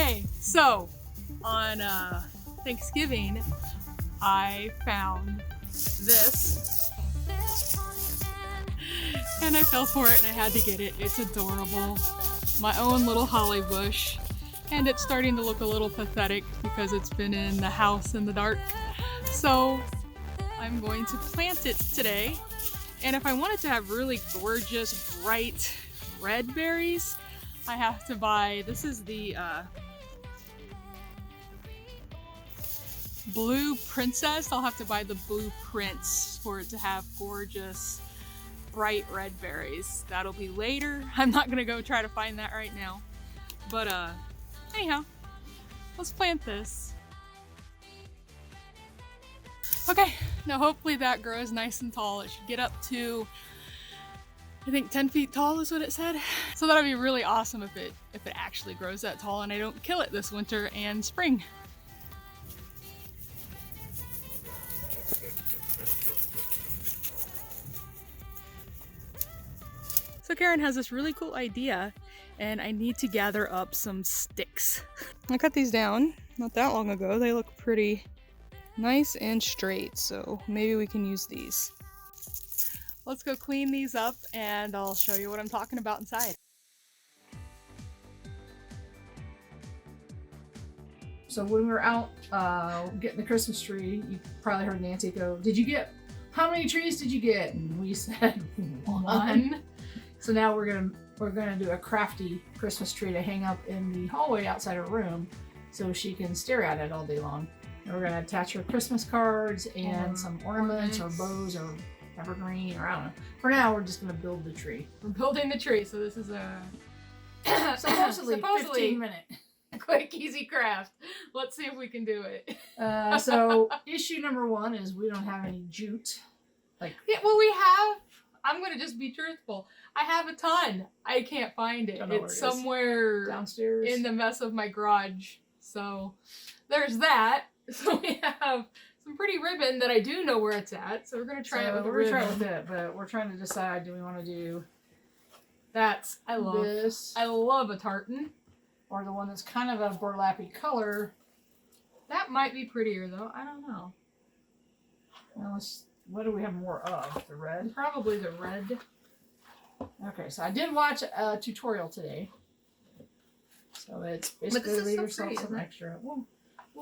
Okay, so on Thanksgiving, I found this and I fell for it and I had to get it. It's adorable. My own little holly bush, and it's starting to look a little pathetic because it's been in the house in the dark. So I'm going to plant it today. And if I wanted to have really gorgeous, bright red berries, I have to buy, this is the Blue Princess. I'll have to buy the Blue Prince for it to have gorgeous, bright red berries. That'll be later. I'm not gonna go try to find that right now. But anyhow, let's plant this. Okay, now hopefully that grows nice and tall. It should get up to, I think 10 feet tall is what it said. So that'll be really awesome if it actually grows that tall and I don't kill it this winter and spring. So Karen has this really cool idea and I need to gather up some sticks. I cut these down not that long ago. They look pretty nice and straight, so maybe we can use these. Let's go clean these up and I'll show you what I'm talking about inside. So when we were out getting the Christmas tree, you probably heard Nancy go, how many trees did you get? And we said one. So now we're gonna do a crafty Christmas tree to hang up in the hallway outside her room so she can stare at it all day long. And we're gonna attach her Christmas cards and some ornaments or bows or evergreen, or I don't know. For now, we're just gonna build the tree. We're building the tree, so this is a supposedly 15-minute. Quick, easy craft. Let's see if we can do it. So issue number 1 is we don't have any jute. Yeah, well, we have. I'm gonna just be truthful. I have a ton. I can't find it. It's somewhere downstairs in the mess of my garage. So there's that. So we have some pretty ribbon that I do know where it's at. So we're gonna try it with the ribbon. We're trying with it, but we're trying to decide: do we want to do I love this? I love a tartan, or the one that's kind of a burlappy color. That might be prettier though. I don't know. Well, what do we have more of? The red? Probably the red. Okay, so I did watch a tutorial today. So it's basically leave yourself some extra. We'll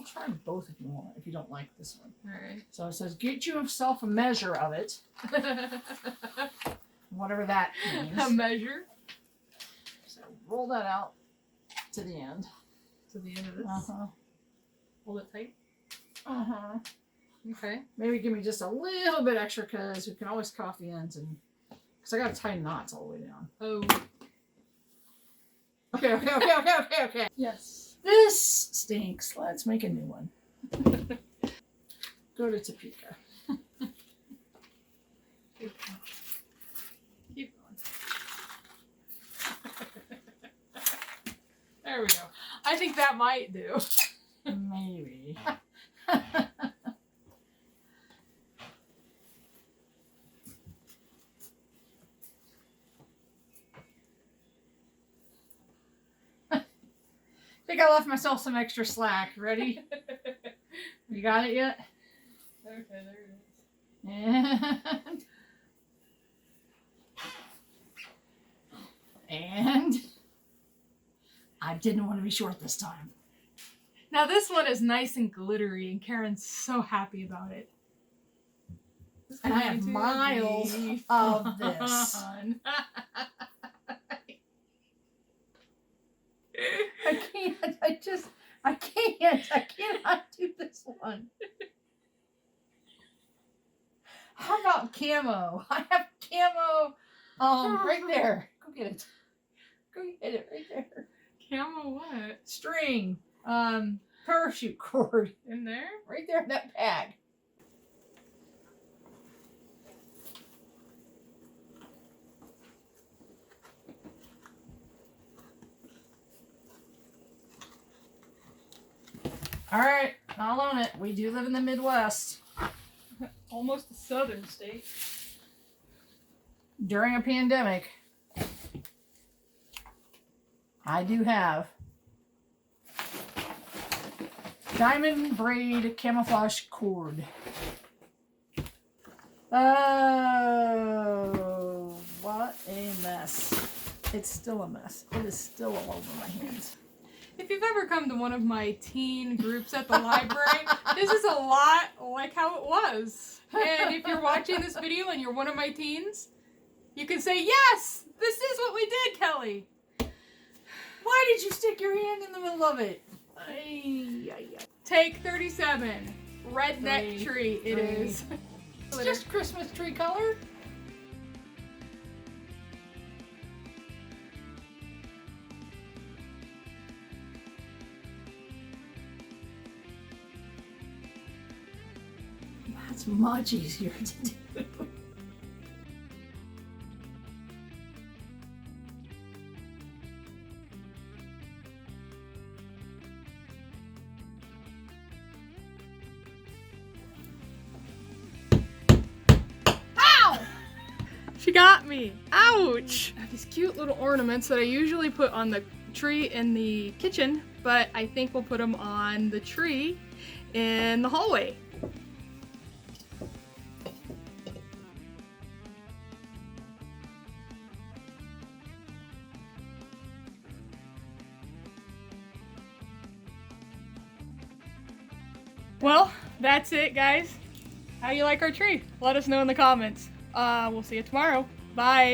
try both if you want, if you don't like this one. Alright. So it says get yourself a measure of it. Whatever that means. A measure? So roll that out to the end. To the end of this? Uh-huh. Hold it tight? Uh-huh. Okay. Maybe give me just a little bit extra because we can always cut off the ends and because I gotta tie knots all the way down. Oh. Okay. Yes. This stinks. Let's make a new one. Go to Topeka. Keep going. There we go. I think that might do. Maybe. I think I left myself some extra slack. Ready? You got it yet? Okay, there it is. And I didn't want to be short this time. Now this one is nice and glittery and Karen's so happy about it. And I have miles of this. I cannot do this one. How about camo? I have camo right there. Go get it. Go get it right there. Camo what? String. Parachute cord. In there? Right there in that bag. All right, I'll own it. We do live in the Midwest. Almost a southern state. During a pandemic, I do have Diamond braid camouflage cord. Oh, what a mess. It's still a mess. It is still all over my hands. If you've ever come to one of my teen groups at the library, this is a lot like how it was. And if you're watching this video and you're one of my teens, you can say, yes, this is what we did, Kelly. Why did you stick your hand in the middle of it? Ay, ay, ay. Take 37. Redneck tree it is. It's just Christmas tree color. That's much easier to do. She got me. Ouch! I have these cute little ornaments that I usually put on the tree in the kitchen, but I think we'll put them on the tree in the hallway. Well, that's it, guys. How do you like our tree? Let us know in the comments. We'll see you tomorrow. Bye.